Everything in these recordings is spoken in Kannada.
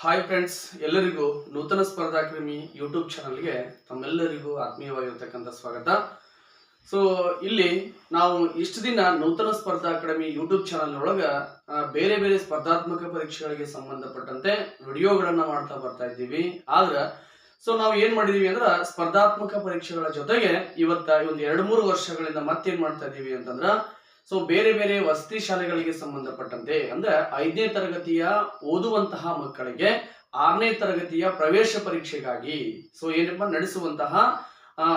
ಹಾಯ್ ಫ್ರೆಂಡ್ಸ್, ಎಲ್ಲರಿಗೂ ನೂತನ ಸ್ಪರ್ಧಾಕ್ರಮಿ ಯೂಟ್ಯೂಬ್ ಚಾನಲ್ಗೆ ತಮ್ಮೆಲ್ಲರಿಗೂ ಆತ್ಮೀಯವಾಗಿರ್ತಕ್ಕಂಥ ಸ್ವಾಗತ. ಸೊ ಇಲ್ಲಿ ನಾವು ಇಷ್ಟು ದಿನ ನೂತನ ಸ್ಪರ್ಧಾ ಅಕಾಡೆಮಿ ಯೂಟ್ಯೂಬ್ ಚಾನಲ್ ಒಳಗ ಬೇರೆ ಬೇರೆ ಸ್ಪರ್ಧಾತ್ಮಕ ಪರೀಕ್ಷೆಗಳಿಗೆ ಸಂಬಂಧಪಟ್ಟಂತೆ ವಿಡಿಯೋಗಳನ್ನ ಮಾಡ್ತಾ ಬರ್ತಾ ಇದ್ದೀವಿ. ಆದ್ರೆ ನಾವು ಏನ್ ಮಾಡಿದೀವಿ ಅಂದ್ರೆ ಸ್ಪರ್ಧಾತ್ಮಕ ಪರೀಕ್ಷೆಗಳ ಜೊತೆಗೆ ಇವತ್ತ ಒಂದು 2-3 ವರ್ಷಗಳಿಂದ ಮತ್ತೇನ್ ಮಾಡ್ತಾ ಇದೀವಿ ಅಂತಂದ್ರ ಬೇರೆ ಬೇರೆ ವಸತಿ ಶಾಲೆಗಳಿಗೆ ಸಂಬಂಧಪಟ್ಟಂತೆ ಅಂದ್ರೆ 5ನೇ ತರಗತಿಯ ಓದುವಂತಹ ಮಕ್ಕಳಿಗೆ 6ನೇ ತರಗತಿಯ ಪ್ರವೇಶ ಪರೀಕ್ಷೆಗಾಗಿ ಏನಪ್ಪ ನಡೆಸುವಂತಹ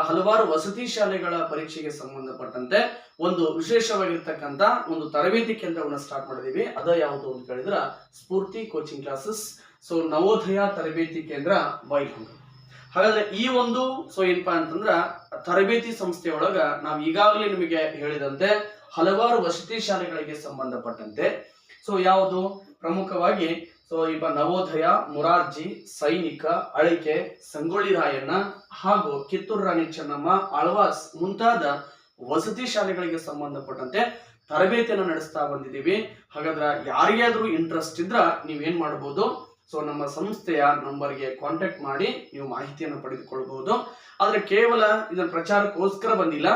ಹಲವಾರು ವಸತಿ ಶಾಲೆಗಳ ಪರೀಕ್ಷೆಗೆ ಸಂಬಂಧಪಟ್ಟಂತೆ ಒಂದು ವಿಶೇಷವಾಗಿರ್ತಕ್ಕಂಥ ಒಂದು ತರಬೇತಿ ಕೇಂದ್ರವನ್ನು ಸ್ಟಾರ್ಟ್ ಮಾಡಿದೀವಿ. ಅದ ಯಾವುದು ಅಂತ ಹೇಳಿದ್ರ ಸ್ಫೂರ್ತಿ ಕೋಚಿಂಗ್ ಕ್ಲಾಸಸ್, ನವೋದಯ ತರಬೇತಿ ಕೇಂದ್ರ ಬೈಲ್ಹೊಂಗಲ. ಹಾಗಾದ್ರೆ ಈ ಒಂದು ಏನಪ್ಪಾ ಅಂತಂದ್ರ ತರಬೇತಿ ಸಂಸ್ಥೆಯೊಳಗ ನಾವು ಈಗಾಗಲೇ ನಿಮಗೆ ಹೇಳಿದಂತೆ ಹಲವಾರು ವಸತಿ ಶಾಲೆಗಳಿಗೆ ಸಂಬಂಧಪಟ್ಟಂತೆ ಯಾವುದು ಪ್ರಮುಖವಾಗಿ ಈಗ ನವೋದಯ, ಮುರಾರ್ಜಿ, ಸೈನಿಕ, ಅಳಿಕೆ, ಸಂಗೊಳ್ಳಿ ರಾಯಣ್ಣ ಹಾಗೂ ಕಿತ್ತೂರು ರಾಣಿ ಚೆನ್ನಮ್ಮ, ಆಳ್ವಾಸ್ ಮುಂತಾದ ವಸತಿ ಶಾಲೆಗಳಿಗೆ ಸಂಬಂಧಪಟ್ಟಂತೆ ತರಬೇತಿಯನ್ನು ನಡೆಸ್ತಾ ಬಂದಿದ್ದೀವಿ. ಹಾಗಾದ್ರೆ ಯಾರಿಗಾದ್ರೂ ಇಂಟ್ರೆಸ್ಟ್ ಇದ್ರ ನೀವೇನ್ ಮಾಡಬಹುದು, ನಮ್ಮ ಸಂಸ್ಥೆಯ ನಂಬರ್ಗೆ ಕಾಂಟ್ಯಾಕ್ಟ್ ಮಾಡಿ ನೀವು ಮಾಹಿತಿಯನ್ನು ಪಡೆದುಕೊಳ್ಳಬಹುದು. ಆದ್ರೆ ಕೇವಲ ಇದರ ಪ್ರಚಾರಕ್ಕೋಸ್ಕರ ಬಂದಿಲ್ಲ.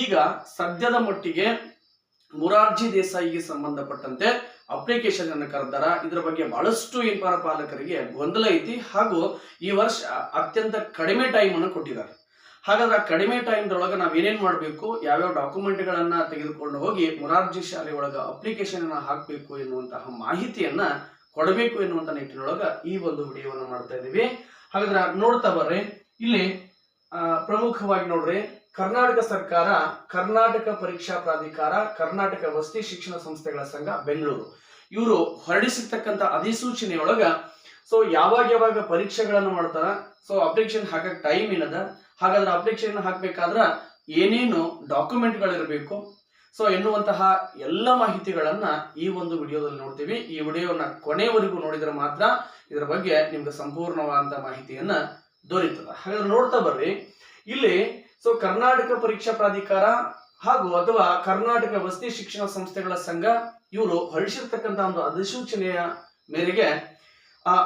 ಈಗ ಸದ್ಯದ ಮಟ್ಟಿಗೆ ಮುರಾರ್ಜಿ ದೇಸಾಯಿಗೆ ಸಂಬಂಧಪಟ್ಟಂತೆ ಅಪ್ಲಿಕೇಶನ್ ಅನ್ನು ಕರೆದಾರ. ಇದರ ಬಗ್ಗೆ ಬಹಳಷ್ಟು ಪಾಲಕರಿಗೆ ಗೊಂದಲ ಐತಿ. ಹಾಗೂ ಈ ವರ್ಷ ಅತ್ಯಂತ ಕಡಿಮೆ ಟೈಮ್ ಅನ್ನು ಕೊಟ್ಟಿದ್ದಾರೆ. ಹಾಗಾದ್ರೆ ಕಡಿಮೆ ಟೈಮ್ದೊಳಗೆ ನಾವ್ ಏನೇನ್ ಮಾಡ್ಬೇಕು, ಯಾವ್ಯಾವ ಡಾಕ್ಯುಮೆಂಟ್ ಗಳನ್ನ ತೆಗೆದುಕೊಂಡು ಹೋಗಿ ಮುರಾರ್ಜಿ ಶಾಲೆ ಒಳಗ ಅಪ್ಲಿಕೇಶನ್ ಅನ್ನ ಹಾಕ್ಬೇಕು ಎನ್ನುವಂತಹ ಮಾಹಿತಿಯನ್ನ ಕೊಡಬೇಕು ಎನ್ನುವಂತ ನಿಟ್ಟಿನೊಳಗ ಈ ಒಂದು ವಿಡಿಯೋವನ್ನು ಮಾಡ್ತಾ ಇದೀವಿ. ಹಾಗಾದ್ರೆ ನೋಡ್ತಾ ಬರ್ರಿ, ಇಲ್ಲಿ ಪ್ರಮುಖವಾಗಿ ನೋಡ್ರಿ, ಕರ್ನಾಟಕ ಸರ್ಕಾರ, ಕರ್ನಾಟಕ ಪರೀಕ್ಷಾ ಪ್ರಾಧಿಕಾರ, ಕರ್ನಾಟಕ ವಸತಿ ಶಿಕ್ಷಣ ಸಂಸ್ಥೆಗಳ ಸಂಘ ಬೆಂಗಳೂರು ಇವರು ಹೊರಡಿಸಿರ್ತಕ್ಕಂಥ ಅಧಿಸೂಚನೆಯೊಳಗ ಯಾವಾಗ ಪರೀಕ್ಷೆಗಳನ್ನು ಮಾಡ್ತಾರ, ಅಪ್ಲಿಕೇಶನ್ ಹಾಕಕ್ ಟೈಮ್ ಏನದ, ಹಾಗಾದ್ರೆ ಅಪ್ಲಿಕೇಶನ್ ಹಾಕ್ಬೇಕಾದ್ರ ಏನೇನು ಡಾಕ್ಯುಮೆಂಟ್ ಗಳಿರ್ಬೇಕು ಎನ್ನುವಂತಹ ಎಲ್ಲ ಮಾಹಿತಿಗಳನ್ನ ಈ ಒಂದು ವಿಡಿಯೋದಲ್ಲಿ ನೋಡ್ತೀವಿ. ಈ ವಿಡಿಯೋನ ಕೊನೆಯವರೆಗೂ ನೋಡಿದ್ರೆ ಮಾತ್ರ ಇದರ ಬಗ್ಗೆ ನಿಮ್ಗೆ ಸಂಪೂರ್ಣವಾದಂತ ಮಾಹಿತಿಯನ್ನ ದೊರೀತದ. ಹಾಗಾದ್ರೆ ನೋಡ್ತಾ ಬರ್ರಿ, ಇಲ್ಲಿ ಕರ್ನಾಟಕ ಪರೀಕ್ಷಾ ಪ್ರಾಧಿಕಾರ ಹಾಗೂ ಅಥವಾ ಕರ್ನಾಟಕ ವಸತಿ ಶಿಕ್ಷಣ ಸಂಸ್ಥೆಗಳ ಸಂಘ ಇವರು ಹೊರಡಿಸಿರ್ತಕ್ಕಂಥ ಒಂದು ಅಧಿಸೂಚನೆಯ ಮೇರೆಗೆ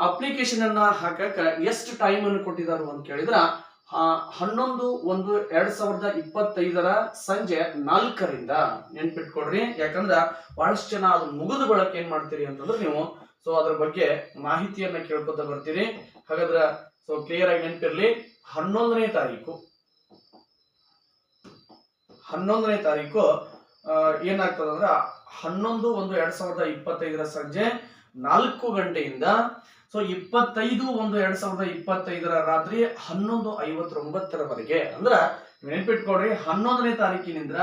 ಅಪ್ಲಿಕೇಶನ್ ಅನ್ನ ಹಾಕಕ ಎಷ್ಟು ಟೈಮ್ ಅನ್ನು ಕೊಟ್ಟಿದ್ದಾರೆ ಅಂತ ಕೇಳಿದ್ರ 11/1/2025 ಸಂಜೆ 4ರಿಂದ ನೆನ್ಪಿಟ್ಕೊಡ್ರಿ. ಯಾಕಂದ್ರ ಬಹಳಷ್ಟು ಜನ ಅದು ಮುಗಿದು ಬಳಕೆ ಏನ್ ಮಾಡ್ತೀರಿ ಅಂತಂದ್ರೆ ನೀವು ಅದ್ರ ಬಗ್ಗೆ ಮಾಹಿತಿಯನ್ನ ಕೇಳ್ಕೊತ ಬರ್ತೀರಿ. ಹಾಗಾದ್ರ ಕ್ಲಿಯರ್ ಆಗಿ ನೆನ್ಪಿರ್ಲಿ, 11ನೇ ತಾರೀಕು ಏನಾಗ್ತದಂದ್ರ 11/1/2025 ಸಂಜೆ 4 ಗಂಟೆಯಿಂದ 25/1/2025 ರಾತ್ರಿ 11:59 ಅಂದ್ರ ನೆನ್ಪಿಟ್ಕೊಡ್ರಿ, 11ನೇ ತಾರೀಕಿನಿಂದ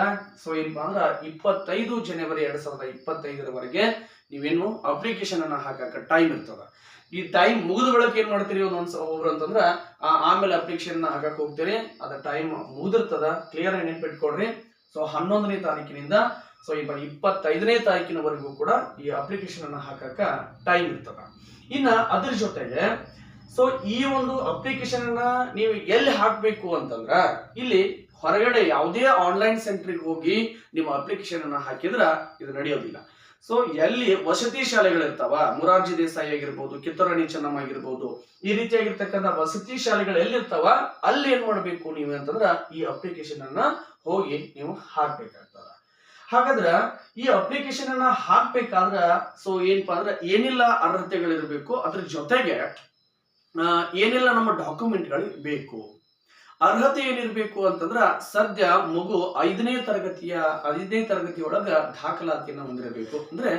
ಏನಪ್ಪಾ ಅಂದ್ರ 25 ಜನವರಿ 2025 ನೀವೇನು ಅಪ್ಲಿಕೇಶನ್ ಅನ್ನ ಹಾಕಕ ಟೈಮ್ ಇರ್ತದ. ಈ ಟೈಮ್ ಮುಗಿದ ಬಳಕ ಏನ್ ಮಾಡ್ತೀರಿ ಒಬ್ರು ಅಂತಂದ್ರ ಆಮೇಲೆ ಅಪ್ಲಿಕೇಶನ್ ಹಾಕಕ್ ಹೋಗ್ತೀರಿ, ಅದ ಟೈಮ್ ಮುಗಿದಿರ್ತದ. ಕ್ಲಿಯರ್ ಆಗಿ ನೆನ್ಪಿಟ್ಕೊಡ್ರಿ. 11ನೇ ತಾರೀಕಿನಿಂದ 25ನೇ ತಾರೀಕಿನವರೆಗೂ ಕೂಡ ಈ ಅಪ್ಲಿಕೇಶನ್ ಅನ್ನ ಹಾಕಕ ಟೈಮ್ ಇರ್ತದ. ಇನ್ನ ಅದ್ರ ಜೊತೆಗೆ ಈ ಒಂದು ಅಪ್ಲಿಕೇಶನ್ ಅನ್ನ ನೀವು ಎಲ್ಲಿ ಹಾಕ್ಬೇಕು ಅಂತಂದ್ರ, ಇಲ್ಲಿ ಹೊರಗಡೆ ಯಾವುದೇ ಆನ್ಲೈನ್ ಸೆಂಟರ್ಗೆ ಹೋಗಿ ನಿಮ್ಮ ಅಪ್ಲಿಕೇಶನ್ ಅನ್ನ ಹಾಕಿದ್ರ ಇದು ನಡೆಯೋದಿಲ್ಲ. ಎಲ್ಲಿ ವಸತಿ ಶಾಲೆಗಳಿರ್ತಾವ, ಮುರಾರ್ಜಿ ದೇಸಾಯಿ ಆಗಿರ್ಬೋದು, ಕಿತ್ತೂರು ರಾಣಿ ಚೆನ್ನಮ್ಮ ಆಗಿರ್ಬೋದು, ಈ ರೀತಿಯಾಗಿರ್ತಕ್ಕಂಥ ವಸತಿ ಶಾಲೆಗಳು ಎಲ್ಲಿರ್ತಾವ ಅಲ್ಲಿ ಏನ್ ಮಾಡ್ಬೇಕು ನೀವು ಅಂತಂದ್ರ ಈ ಅಪ್ಲಿಕೇಶನ್ ಅನ್ನ ಹೋಗಿ ನೀವು ಹಾಕ್ಬೇಕಾಗ್ತದ. ಹಾಗಾದ್ರ ಈ ಅಪ್ಲಿಕೇಶನ್ ಅನ್ನ ಹಾಕ್ಬೇಕಾದ್ರ ಏನಪ್ಪಾ ಅಂದ್ರೆ ಏನೆಲ್ಲ ಅರ್ಹತೆಗಳಿರ್ಬೇಕು, ಅದ್ರ ಜೊತೆಗೆ ಏನೆಲ್ಲ ನಮ್ಮ ಡಾಕ್ಯುಮೆಂಟ್ಗಳು ಬೇಕು. ಅರ್ಹತೆ ಏನಿರ್ಬೇಕು ಅಂತಂದ್ರ ಸದ್ಯ ಮಗು 5ನೇ ತರಗತಿಯೊಳಗ ದಾಖಲಾತಿಯನ್ನ ಹೊಂದಿರಬೇಕು. ಅಂದ್ರೆ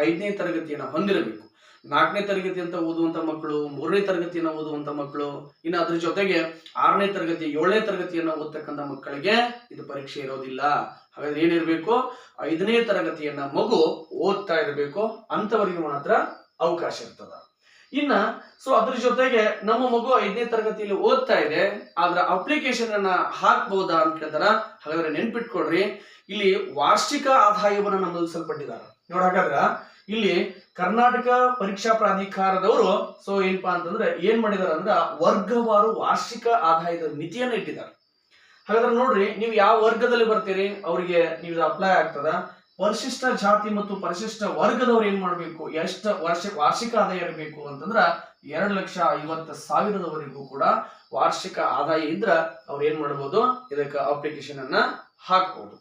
5ನೇ ತರಗತಿಯನ್ನ ಹೊಂದಿರಬೇಕು. 4ನೇ ತರಗತಿ ಅಂತ ಓದುವಂತ ಮಕ್ಕಳು, 3ನೇ ತರಗತಿಯನ್ನ ಓದುವಂತ ಮಕ್ಕಳು, ಇನ್ನು ಅದ್ರ ಜೊತೆಗೆ 6ನೇ ತರಗತಿ 7ನೇ ತರಗತಿಯನ್ನ ಓದ್ತಕ್ಕಂಥ ಮಕ್ಕಳಿಗೆ ಇದು ಪರೀಕ್ಷೆ ಇರೋದಿಲ್ಲ. ಹಾಗಾದ್ರೆ ಏನಿರ್ಬೇಕು, 5ನೇ ತರಗತಿಯನ್ನ ಮಗು ಓದ್ತಾ ಇರಬೇಕು, ಅಂತವರಿಗೆ ಮಾತ್ರ ಅವಕಾಶ ಇರ್ತದ. ಇನ್ನ ಅದ್ರ ಜೊತೆಗೆ ನಮ್ಮ ಮಗು 5ನೇ ತರಗತಿಯಲ್ಲಿ ಓದ್ತಾ ಇದೆ, ಆದ್ರ ಅಪ್ಲಿಕೇಶನ್ ಅನ್ನ ಹಾಕ್ಬಹುದಾ ಅಂತ ಕೇಳ್ತಾರ. ಹಾಗಾದ್ರೆ ನೆನ್ಪಿಟ್ಕೊಡ್ರಿ, ಇಲ್ಲಿ ವಾರ್ಷಿಕ ಆದಾಯವನ್ನ ನಮೂದಿಸಲ್ಪಟ್ಟಿದ್ದಾರೆ. ಹಾಗಾದ್ರ ಇಲ್ಲಿ ಕರ್ನಾಟಕ ಪರೀಕ್ಷಾ ಪ್ರಾಧಿಕಾರದವರು ಏನಪ್ಪಾ ಅಂತಂದ್ರೆ ಏನ್ ಮಾಡಿದಾರ ಅಂದ್ರ ವರ್ಗವಾರು ವಾರ್ಷಿಕ ಆದಾಯದ ಮಿತಿಯನ್ನ ಇಟ್ಟಿದ್ದಾರೆ. ಹಾಗಾದ್ರೆ ನೋಡ್ರಿ, ನೀವು ಯಾವ ವರ್ಗದಲ್ಲಿ ಬರ್ತೀರಿ ಅವ್ರಿಗೆ ನೀವು ಅಪ್ಲೈ ಆಗ್ತದ. ಪರಿಶಿಷ್ಟ ಜಾತಿ ಮತ್ತು ಪರಿಶಿಷ್ಟ ವರ್ಗದವ್ರು ಏನ್ ಮಾಡ್ಬೇಕು, ಎಷ್ಟು ವಾರ್ಷಿಕ ಆದಾಯ ಇರಬೇಕು ಅಂತಂದ್ರ 2,50,000ವರೆಗೂ ಕೂಡ ವಾರ್ಷಿಕ ಆದಾಯ ಇದ್ರ ಅವ್ರು ಏನ್ ಮಾಡಬಹುದು, ಇದಕ್ಕೆ ಅಪ್ಲಿಕೇಶನ್ ಅನ್ನ ಹಾಕಬಹುದು.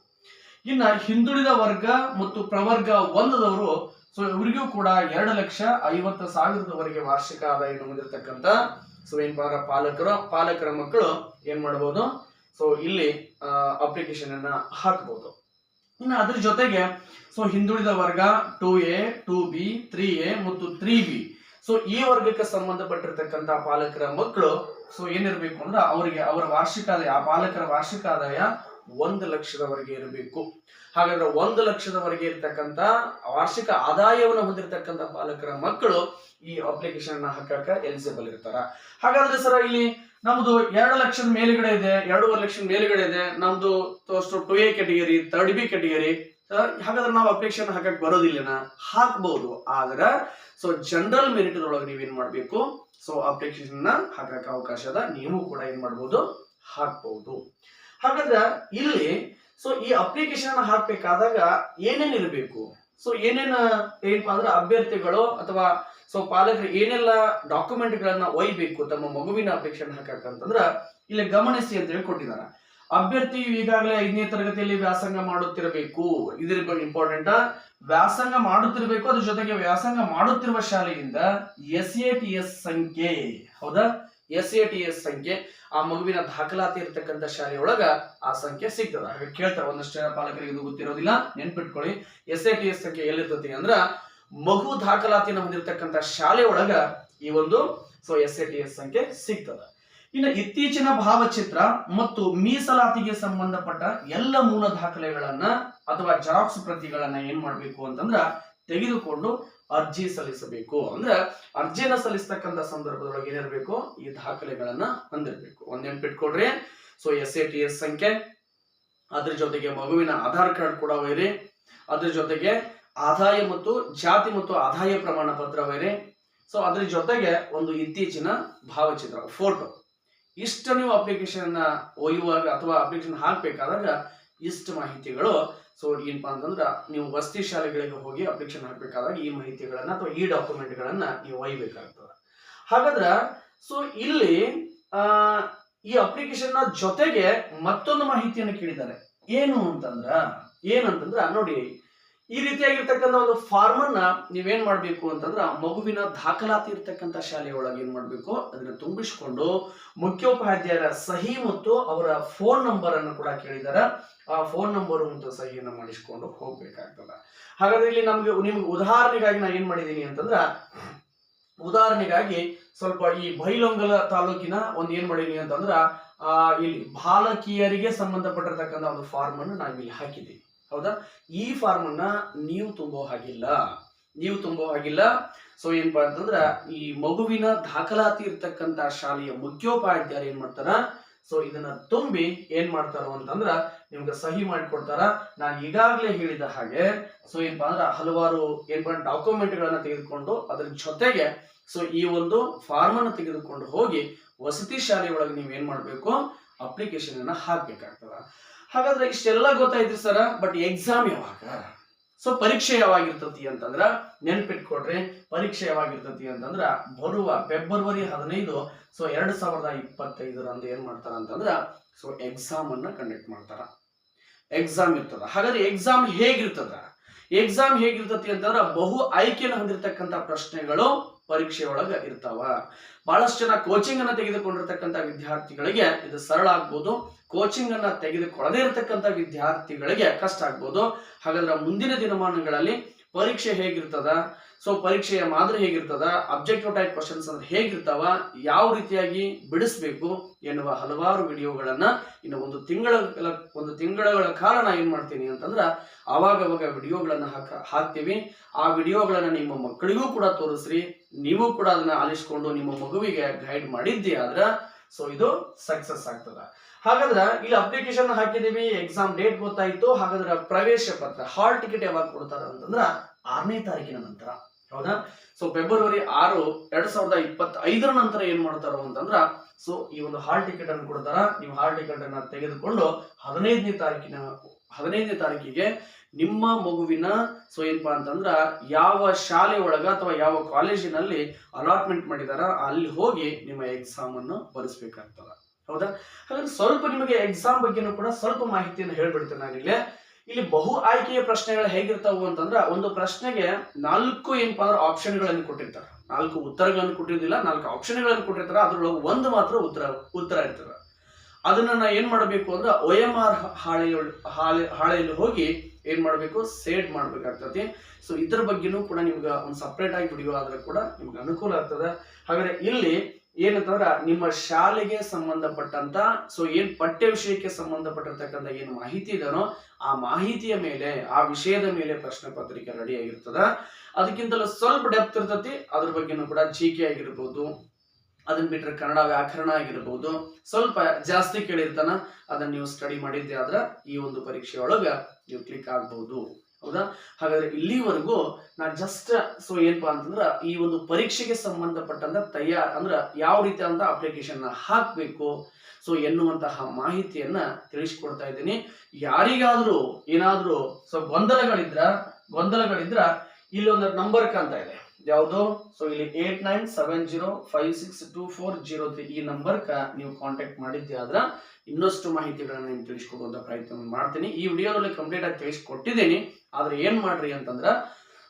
ಇನ್ನ ಹಿಂದುಳಿದ ವರ್ಗ ಮತ್ತು ಪ್ರವರ್ಗ 1ದವರು ಸೊ ಇವರಿಗೂ ಕೂಡ 2,50,000ವರೆಗೆ ವಾರ್ಷಿಕ ಆದಾಯ ಹೊಂದಿರತಕ್ಕಂತ ಸೊ ಏನಪ್ಪ ಪಾಲಕರ ಮಕ್ಕಳು ಏನ್ ಮಾಡಬಹುದು, ಸೊ ಇಲ್ಲಿ ಅಪ್ಲಿಕೇಶನ್ ಅನ್ನ ಹಾಕಬಹುದು. ಇನ್ನು ಅದ್ರ ಜೊತೆಗೆ ಸೊ ಹಿಂದುಳಿದ ವರ್ಗ 2A 2B 3A ಮತ್ತು 3B ಸೊ ಈ ವರ್ಗಕ್ಕೆ ಸಂಬಂಧಪಟ್ಟಿರ್ತಕ್ಕಂತ ಪಾಲಕರ ಮಕ್ಕಳು ಸೊ ಏನಿರ್ಬೇಕು ಅಂದ್ರೆ ಅವರಿಗೆ ಅವರ ವಾರ್ಷಿಕ ಆದಾಯ, ಆ ಪಾಲಕರ ವಾರ್ಷಿಕ ಆದಾಯ 1,00,000ವರೆಗೆ ಇರಬೇಕು. ಹಾಗಾದ್ರೆ 1,00,000ವರೆಗೆ ಇರ್ತಕ್ಕಂತ ವಾರ್ಷಿಕ ಆದಾಯವನ್ನು ಹೊಂದಿರತಕ್ಕಂತ ಪಾಲಕರ ಮಕ್ಕಳು ಈ ಅಪ್ಲಿಕೇಶನ್ ಅನ್ನ ಹಾಕಕ ಎಲಿಜಿಬಲ್ ಇರ್ತಾರ. ಹಾಗಾದ್ರೆ ಸರ್ ಇಲ್ಲಿ ನಮ್ದು 2,00,000 ಮೇಲ್ಗಡೆ ಇದೆ, 2,50,000 ಮೇಲ್ಗಡೆ ಇದೆ, ನಮ್ದು 2A ಕ್ಯಾಟಗರಿ 3B ಕ್ಯಾಟಗರಿ, ಹಾಗಾದ್ರೆ ನಾವು ಅಪ್ಲಿಕೇಶನ್ ಹಾಕಕ್ ಬರೋದಿಲ್ಲನಾ? ಹಾಕಬಹುದು. ಆದ್ರೆ ಸೊ ಜನರಲ್ ಮೆರಿಟ್ ಒಳಗೆ ನೀವೇನ್ ಮಾಡ್ಬೇಕು, ಸೊ ಅಪ್ಲಿಕೇಶನ್ ಹಾಕಕ್ ಅವಕಾಶ ಅದ, ನೀವು ಕೂಡ ಏನ್ ಮಾಡ್ಬೋದು, ಹಾಕ್ಬಹುದು. ಹಾಗಾದ್ರೆ ಇಲ್ಲಿ ಸೊ ಈ ಅಪ್ಲಿಕೇಶನ್ ಹಾಕ್ಬೇಕಾದಾಗ ಏನೇನ್ ಇರಬೇಕು, ಸೊ ಏನಪ್ಪಾ ಅಂದ್ರೆ ಅಭ್ಯರ್ಥಿಗಳು ಅಥವಾ ಸೊ ಪಾಲಕರು ಏನೆಲ್ಲ ಡಾಕ್ಯುಮೆಂಟ್ ಗಳನ್ನ ಒಯ್ಬೇಕು ತಮ್ಮ ಮಗುವಿನ ಅಪ್ಲಿಕೇಶನ್ ಹಾಕಕ್ಕಂತಂದ್ರ ಇಲ್ಲಿ ಗಮನಿಸಿ ಅಂತ ಹೇಳಿ ಕೊಟ್ಟಿದ್ದಾರೆ. ಅಭ್ಯರ್ಥಿ ಈಗಾಗಲೇ 5ನೇ ತರಗತಿಯಲ್ಲಿ ವ್ಯಾಸಂಗ ಮಾಡುತ್ತಿರಬೇಕು, ಇದ್ರ ಬಗ್ಗೆ ಇಂಪಾರ್ಟೆಂಟ್, ವ್ಯಾಸಂಗ ಮಾಡುತ್ತಿರಬೇಕು. ಅದ್ರ ಜೊತೆಗೆ ವ್ಯಾಸಂಗ ಮಾಡುತ್ತಿರುವ ಶಾಲೆಯಿಂದ SATS ಸಂಖ್ಯೆ, ಹೌದಾ, SATS ಸಂಖ್ಯೆ ಆ ಮಗುವಿನ ದಾಖಲಾತಿ ಇರ್ತಕ್ಕಂಥ ಶಾಲೆಯೊಳಗ ಆ ಸಂಖ್ಯೆ ಸಿಗ್ತದ. ಹಾಗೆ ಕೇಳ್ತಾರೆ ಒಂದಷ್ಟು ಜನ ಪಾಲಕರಿಗೆ, ಇದು ಗೊತ್ತಿರೋದಿಲ್ಲ, ನೆನ್ಪಿಟ್ಕೊಳ್ಳಿ. SATS ಸಂಖ್ಯೆ ಎಲ್ಲಿರ್ತತಿ ಅಂದ್ರ ಮಗು ದಾಖಲಾತಿಯನ್ನು ಹೊಂದಿರತಕ್ಕಂಥ ಶಾಲೆ ಒಳಗ ಈ ಒಂದು ಸೊ SATS ಸಂಖ್ಯೆ ಸಿಗ್ತದ. ಇನ್ನು ಇತ್ತೀಚಿನ ಭಾವಚಿತ್ರ ಮತ್ತು ಮೀಸಲಾತಿಗೆ ಸಂಬಂಧಪಟ್ಟ ಎಲ್ಲ ಮೂಲ ದಾಖಲೆಗಳನ್ನ ಅಥವಾ ಜೆರಾಕ್ಸ್ ಪ್ರತಿಗಳನ್ನ ಏನ್ ಮಾಡ್ಬೇಕು ಅಂತಂದ್ರ ತೆಗೆದುಕೊಂಡು ಅರ್ಜಿ ಸಲ್ಲಿಸಬೇಕು. ಅಂದ್ರೆ ಅರ್ಜಿಯನ್ನ ಸಲ್ಲಿಸತಕ್ಕಂಥ ಸಂದರ್ಭದೊಳಗೆ ಏನಿರಬೇಕು, ಈ ದಾಖಲೆಗಳನ್ನ ಹೊಂದಿರಬೇಕು. ಒಂದ್ ನೆನ್ಪಿಟ್ಕೊಡ್ರಿ, ಸೊ SATS ಸಂಖ್ಯೆ, ಅದ್ರ ಜೊತೆಗೆ ಮಗುವಿನ ಆಧಾರ್ ಕಾರ್ಡ್ ಕೂಡ ಒಯ್ರಿ, ಅದ್ರ ಜೊತೆಗೆ ಆದಾಯ ಮತ್ತು ಜಾತಿ ಮತ್ತು ಆದಾಯ ಪ್ರಮಾಣ ಪತ್ರ ಒಯ್ರಿ, ಸೊ ಅದ್ರ ಜೊತೆಗೆ ಒಂದು ಇತ್ತೀಚಿನ ಭಾವಚಿತ್ರ, ಫೋಟೋ. ಇಷ್ಟ ನೀವು ಅಪ್ಲಿಕೇಶನ್ ಒಯ್ಯುವಾಗ ಅಥವಾ ಅಪ್ಲಿಕೇಶನ್ ಹಾಕ್ಬೇಕಾದಾಗ ಇಷ್ಟ ಮಾಹಿತಿಗಳು ಸೊ ಏನಪ್ಪಾ ಅಂತಂದ್ರ ನೀವು ವಸತಿ ಶಾಲೆಗಳಿಗೆ ಹೋಗಿ ಅಪ್ಲಿಕೇಶನ್ ಹಾಕ್ಬೇಕಾದಾಗ ಈ ಮಾಹಿತಿಗಳನ್ನ ಅಥವಾ ಈ ಡಾಕ್ಯುಮೆಂಟ್ ಗಳನ್ನ ನೀವು ಒಯ್ಯಬೇಕಾಗ್ತದೆ. ಹಾಗಾದ್ರ ಸೊ ಇಲ್ಲಿ ಈ ಅಪ್ಲಿಕೇಶನ್ ಜೊತೆಗೆ ಮತ್ತೊಂದು ಮಾಹಿತಿಯನ್ನು ಕೇಳಿದ್ದಾರೆ. ಏನಂತಂದ್ರ ನೋಡಿ, ಈ ರೀತಿಯಾಗಿರ್ತಕ್ಕಂಥ ಒಂದು ಫಾರ್ಮ್ ಅನ್ನ ನೀವೇನ್ ಮಾಡ್ಬೇಕು ಅಂತಂದ್ರ ಮಗುವಿನ ದಾಖಲಾತಿ ಇರ್ತಕ್ಕಂಥ ಶಾಲೆಯೊಳಗೆ ಏನ್ ಮಾಡ್ಬೇಕು, ಅದನ್ನ ತುಂಬಿಸಿಕೊಂಡು ಮುಖ್ಯೋಪಾಧ್ಯಾಯರ ಸಹಿ ಮತ್ತು ಅವರ ಫೋನ್ ನಂಬರ್ ಅನ್ನು ಕೂಡ ಕೇಳಿದಾರ. ಆ ಫೋನ್ ನಂಬರ್ ಮತ್ತು ಸಹಿಯನ್ನ ಮಾಡಿಸ್ಕೊಂಡು ಹೋಗ್ಬೇಕಾಗ್ತದ. ಹಾಗಾದ್ರೆ ಇಲ್ಲಿ ನಿಮ್ಗೆ ಉದಾಹರಣೆಗಾಗಿ ನಾ ಏನ್ ಮಾಡಿದೀನಿ ಅಂತಂದ್ರ, ಉದಾಹರಣೆಗಾಗಿ ಸ್ವಲ್ಪ ಈ ಬೈಲೊಂಗಲ ತಾಲೂಕಿನ ಒಂದ್ ಏನ್ ಮಾಡೀನಿ ಅಂತಂದ್ರ ಇಲ್ಲಿ ಬಾಲಕಿಯರಿಗೆ ಸಂಬಂಧಪಟ್ಟಿರ್ತಕ್ಕಂಥ ಒಂದು ಫಾರ್ಮ್ ಅನ್ನು ನಾವು ಇಲ್ಲಿ ಹಾಕಿದ್ದೀವಿ. ಹೌದಾ, ಈ ಫಾರ್ಮ್ ಅನ್ನ ನೀವು ತುಂಬೋ ಹಾಗಿಲ್ಲ. ಸೊ ಏನಪ್ಪಾ ಅಂತಂದ್ರ ಈ ಮಗುವಿನ ದಾಖಲಾತಿ ಇರ್ತಕ್ಕಂತ ಶಾಲೆಯ ಮುಖ್ಯೋಪಾಧ್ಯಾಯರು ಏನ್ ಮಾಡ್ತಾರ, ಸೊ ಇದನ್ನ ತುಂಬಿ ಏನ್ ಮಾಡ್ತಾರ ಅಂತಂದ್ರ ನಿಮ್ಗೆ ಸಹಿ ಮಾಡಿಕೊಡ್ತಾರ. ನಾನು ಈಗಾಗಲೇ ಹೇಳಿದ ಹಾಗೆ ಸೊ ಏನಪ್ಪಾ ಅಂದ್ರ ಹಲವಾರು ಏನಪ್ಪಾ ಡಾಕ್ಯುಮೆಂಟ್ ಗಳನ್ನ ತೆಗೆದುಕೊಂಡು ಅದ್ರ ಜೊತೆಗೆ ಸೊ ಈ ಒಂದು ಫಾರ್ಮ್ ಅನ್ನು ತೆಗೆದುಕೊಂಡು ಹೋಗಿ ವಸತಿ ಶಾಲೆಯೊಳಗೆ ನೀವ್ ಏನ್ ಮಾಡ್ಬೇಕು, ಅಪ್ಲಿಕೇಶನ್ ಅನ್ನ ಹಾಕ್ಬೇಕಾಗ್ತದ. ಹಾಗಾದ್ರೆ ಇಷ್ಟೆಲ್ಲ ಗೊತ್ತಾಯ್ತು ಸರ್, ಬಟ್ ಎಕ್ಸಾಮ್ ಯಾವಾಗ, ಸೊ ಪರೀಕ್ಷೆ ಯಾವಾಗಿರ್ತತಿ ಅಂತಂದ್ರ ನೆನ್ಪಿಟ್ಕೊಡ್ರಿ. ಪರೀಕ್ಷೆ ಯಾವಾಗಿರ್ತತಿ ಅಂತಂದ್ರ ಬರುವ ಫೆಬ್ರವರಿ 15 ಸೊ 2025 ಏನ್ ಮಾಡ್ತಾರ ಅಂತಂದ್ರ ಸೊ ಎಕ್ಸಾಮ್ ಅನ್ನ ಕಂಡಕ್ಟ್ ಮಾಡ್ತಾರ. ಎಕ್ಸಾಮ್ ಇರ್ತದ. ಹಾಗಾದ್ರೆ ಎಕ್ಸಾಮ್ ಹೇಗಿರ್ತತಿ ಅಂತಂದ್ರ ಬಹು ಆಯ್ಕೆಯನ್ನು ಹೊಂದಿರತಕ್ಕಂತ ಪ್ರಶ್ನೆಗಳು ಪರೀಕ್ಷೆಯೊಳಗ ಇರ್ತಾವ. ಬಹಳಷ್ಟು ಜನ ಕೋಚಿಂಗ್ ಅನ್ನ ತೆಗೆದುಕೊಂಡಿರ್ತಕ್ಕಂಥ ವಿದ್ಯಾರ್ಥಿಗಳಿಗೆ ಇದು ಸರಳ ಆಗ್ಬೋದು, ಕೋಚಿಂಗ್ ಅನ್ನ ತೆಗೆದುಕೊಳ್ಳದೇ ಇರತಕ್ಕಂಥ ವಿದ್ಯಾರ್ಥಿಗಳಿಗೆ ಕಷ್ಟ ಆಗ್ಬೋದು. ಹಾಗಾದ್ರೆ ಮುಂದಿನ ದಿನಮಾನಗಳಲ್ಲಿ ಪರೀಕ್ಷೆ ಹೇಗಿರ್ತದ, ಸೊ ಪರೀಕ್ಷೆಯ ಮಾದರಿ ಹೇಗಿರ್ತದ, ಅಬ್ಜೆಕ್ಟಿವ್ ಟೈಪ್ ಕ್ವಶನ್ಸ್ ಅಂದ್ರೆ ಹೇಗಿರ್ತಾವ, ಯಾವ ರೀತಿಯಾಗಿ ಬಿಡಿಸ್ಬೇಕು ಎನ್ನುವ ಹಲವಾರು ವಿಡಿಯೋಗಳನ್ನ ಇನ್ನು ಒಂದು ತಿಂಗಳ ಕಾಲ ನಾ ಏನ್ ಮಾಡ್ತೀನಿ ಅಂತಂದ್ರ ಅವಾಗ ವಿಡಿಯೋಗಳನ್ನ ಹಾಕ್ತೀವಿ. ಆ ವಿಡಿಯೋಗಳನ್ನ ನಿಮ್ಮ ಮಕ್ಕಳಿಗೂ ಕೂಡ ತೋರಿಸ್ರಿ, ನೀವು ಕೂಡ ಅದನ್ನ ಆಲಿಸ್ಕೊಂಡು ನಿಮ್ಮ ಮಗುವಿಗೆ ಗೈಡ್ ಮಾಡಿದ್ದೆ ಆದ್ರ ಸೊ ಇದು ಸಕ್ಸಸ್ ಆಗ್ತದ. ಹಾಗಾದ್ರೆ ಇಲ್ಲಿ ಅಪ್ಲಿಕೇಶನ್ ಹಾಕಿದೀವಿ, ಎಕ್ಸಾಮ್ ಡೇಟ್ ಗೊತ್ತಾಯ್ತು. ಹಾಗಾದ್ರೆ ಪ್ರವೇಶ ಪತ್ರ ಹಾಲ್ ಟಿಕೆಟ್ ಯಾವಾಗ ಕೊಡ್ತಾರ ಅಂತಂದ್ರ 6ನೇ ತಾರೀಕಿನ ನಂತರ. ಹೌದಾ, ಸೊ ಫೆಬ್ರವರಿ 6 2025 ನಂತರ ಏನ್ ಮಾಡ್ತಾರೋ ಅಂತಂದ್ರ ಸೊ ಈ ಒಂದು ಹಾಲ್ ಟಿಕೆಟ್ ಅನ್ನು ಕೊಡ್ತಾರ. ನೀವು ಹಾಲ್ ಟಿಕೆಟ್ ಅನ್ನ ತೆಗೆದುಕೊಂಡು 15ನೇ 15ನೇ ತಾರೀಕಿಗೆ ನಿಮ್ಮ ಮಗುವಿನ ಸೊ ಏನಪ್ಪಾ ಅಂತಂದ್ರ ಯಾವ ಶಾಲೆ ಒಳಗ ಅಥವಾ ಯಾವ ಕಾಲೇಜಿನಲ್ಲಿ ಅಲಾಟ್ಮೆಂಟ್ ಮಾಡಿದಾರ ಅಲ್ಲಿ ಹೋಗಿ ನಿಮ್ಮ ಎಕ್ಸಾಮ್ ಅನ್ನು ಬರೆಸ್ಬೇಕಾಗ್ತದ. ಹೌದಾ? ಹಾಗಾದ್ರೆ ಸ್ವಲ್ಪ ನಿಮಗೆ ಎಕ್ಸಾಮ್ ಬಗ್ಗೆನೂ ಕೂಡ ಸ್ವಲ್ಪ ಮಾಹಿತಿಯನ್ನು ಹೇಳ್ಬಿಡ್ತೇನೆ ನಾನಿಲ್ಲಿ. ಇಲ್ಲಿ ಬಹು ಆಯ್ಕೆಯ ಪ್ರಶ್ನೆಗಳು ಹೇಗಿರ್ತಾವು ಅಂತಂದ್ರ ಒಂದು ಪ್ರಶ್ನೆಗೆ 4 ಏನಪ್ಪಾ ಅಂದ್ರೆ ಆಪ್ಷನ್ಗಳನ್ನು ಕೊಟ್ಟಿರ್ತಾರೆ. 4 ಉತ್ತರಗಳನ್ನು ಕೊಟ್ಟಿರ್ಲಿಲ್ಲ, 4 ಆಪ್ಷನ್ಗಳನ್ನು ಕೊಟ್ಟಿರ್ತಾರೆ. ಅದ್ರೊಳಗೆ ಒಂದು ಮಾತ್ರ ಉತ್ತರ ಇರ್ತದೆ. ಅದನ್ನ ನಾ ಏನ್ ಮಾಡಬೇಕು ಅಂದ್ರೆ OMR ಹಾಳೆಯಲ್ಲಿ ಹೋಗಿ ಏನ್ ಮಾಡ್ಬೇಕು, ಸೇಡ್ ಮಾಡ್ಬೇಕಾಗ್ತದೆ. ಸೊ ಇದ್ರ ಬಗ್ಗೆನೂ ಕೂಡ ನಿಮ್ಗೆ ಒಂದು ಸಪ್ರೇಟ್ ಆಗಿ ವಿಡಿಯೋ ಆದ್ರೆ ಕೂಡ ನಿಮ್ಗೆ ಅನುಕೂಲ ಆಗ್ತದೆ. ಹಾಗಾದ್ರೆ ಇಲ್ಲಿ ಏನಂತಂದ್ರ ನಿಮ್ಮ ಶಾಲೆಗೆ ಸಂಬಂಧಪಟ್ಟಂತ ಸೊ ಏನ್ ಪಠ್ಯ ವಿಷಯಕ್ಕೆ ಸಂಬಂಧಪಟ್ಟಿರ್ತಕ್ಕಂಥ ಏನು ಮಾಹಿತಿ ಇದೆನೋ ಆ ಮಾಹಿತಿಯ ಮೇಲೆ, ಆ ವಿಷಯದ ಮೇಲೆ ಪ್ರಶ್ನೆ ಪತ್ರಿಕೆ ರೆಡಿ ಆಗಿರ್ತದ. ಅದಕ್ಕಿಂತಲೂ ಸ್ವಲ್ಪ ಡೆಪ್ತ್ ಇರ್ತತಿ. ಅದ್ರ ಬಗ್ಗೆನೂ ಕೂಡ GK ಆಗಿರ್ಬೋದು, ಅದನ್ನ ಬಿಟ್ರೆ ಕನ್ನಡ ವ್ಯಾಕರಣ ಆಗಿರ್ಬೋದು, ಸ್ವಲ್ಪ ಜಾಸ್ತಿ ಕೇಳಿರ್ತಾನ. ಅದನ್ನ ನೀವು ಸ್ಟಡಿ ಮಾಡಿದ್ದೆ ಆದ್ರ ಈ ಒಂದು ಪರೀಕ್ಷೆ ಒಳಗ ನೀವು ಕ್ಲಿಕ್ ಆಗ್ಬಹುದು. ಹೌದಾ? ಹಾಗಾದ್ರೆ ಇಲ್ಲಿವರೆಗೂ ನಾ ಜಸ್ಟ್ ಸೊ ಏನಪ್ಪಾ ಅಂತಂದ್ರ ಈ ಒಂದು ಪರೀಕ್ಷೆಗೆ ಸಂಬಂಧಪಟ್ಟಂತ ಅಂದ್ರ ಯಾವ ರೀತಿ ಅಂತ ಅಪ್ಲಿಕೇಶನ್ ಹಾಕ್ಬೇಕು ಸೊ ಎನ್ನುವಂತಹ ಮಾಹಿತಿಯನ್ನ ತಿಳಿಸ್ಕೊಡ್ತಾ ಇದ್ದೀನಿ. ಯಾರಿಗಾದ್ರೂ ಏನಾದ್ರೂ ಸೊ ಗೊಂದಲಗಳಿದ್ರ ಇಲ್ಲಿ ಒಂದು ನಂಬರ್ ಕಾಣ್ತಾ ಇದೆ. ಯಾವುದು? ಸೊ ಇಲ್ಲಿ 8970562403 ಈ ನಂಬರ್ಕ ನೀವು ಕಾಂಟ್ಯಾಕ್ಟ್ ಮಾಡಿದ್ದೆ ಆದ್ರ ಇನ್ನಷ್ಟು ಮಾಹಿತಿಗಳನ್ನ ನಿಮ್ಗೆ ತಿಳಿಸ್ಕೊಡುವಂತ ಪ್ರಯತ್ನ ಮಾಡ್ತೀನಿ. ಈ ವಿಡಿಯೋದಲ್ಲಿ ಕಂಪ್ಲೀಟ್ ಆಗಿ ತಿಳಿಸ್ಕೊಟ್ಟಿದ್ದೀನಿ. ಆದ್ರೆ ಏನ್ ಮಾಡ್ರಿ ಅಂತಂದ್ರ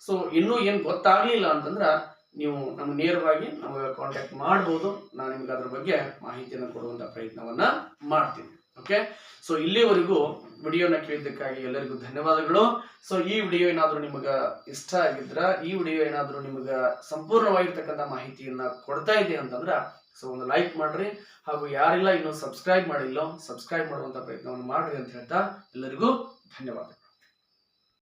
ಸೊ ಇನ್ನೂ ಏನ್ ಗೊತ್ತಾಗ್ಲಿಲ್ಲ ಅಂತಂದ್ರ ನೀವು ನಮ್ಗೆ ನೇರವಾಗಿ ನಮಗೆ ಕಾಂಟ್ಯಾಕ್ಟ್ ಮಾಡ್ಬೋದು. ನಾನು ನಿಮ್ಗೆ ಅದ್ರ ಬಗ್ಗೆ ಮಾಹಿತಿಯನ್ನು ಕೊಡುವಂತ ಪ್ರಯತ್ನವನ್ನ ಮಾಡ್ತೀನಿ. ಓಕೆ? ಸೊ ಇಲ್ಲಿವರೆಗೂ ವಿಡಿಯೋನ ಕೇಳಿದ್ದಕ್ಕಾಗಿ ಎಲ್ಲರಿಗೂ ಧನ್ಯವಾದಗಳು. ಸೊ ಈ ವಿಡಿಯೋ ಏನಾದ್ರೂ ನಿಮಗ ಇಷ್ಟ ಆಗಿದ್ರ, ಈ ವಿಡಿಯೋ ಏನಾದ್ರೂ ನಿಮಗ ಸಂಪೂರ್ಣವಾಗಿರ್ತಕ್ಕಂಥ ಮಾಹಿತಿಯನ್ನ ಕೊಡ್ತಾ ಇದೆ ಅಂತಂದ್ರ ಸೊ ಒಂದು ಲೈಕ್ ಮಾಡ್ರಿ. ಹಾಗೂ ಯಾರೆಲ್ಲ ಇನ್ನೂ ಸಬ್ಸ್ಕ್ರೈಬ್ ಮಾಡಿಲ್ಲೋ ಸಬ್ಸ್ಕ್ರೈಬ್ ಮಾಡುವಂತ ಪ್ರಯತ್ನವನ್ನು ಮಾಡ್ರಿ ಅಂತ ಹೇಳ್ತಾ ಎಲ್ಲರಿಗೂ ಧನ್ಯವಾದ.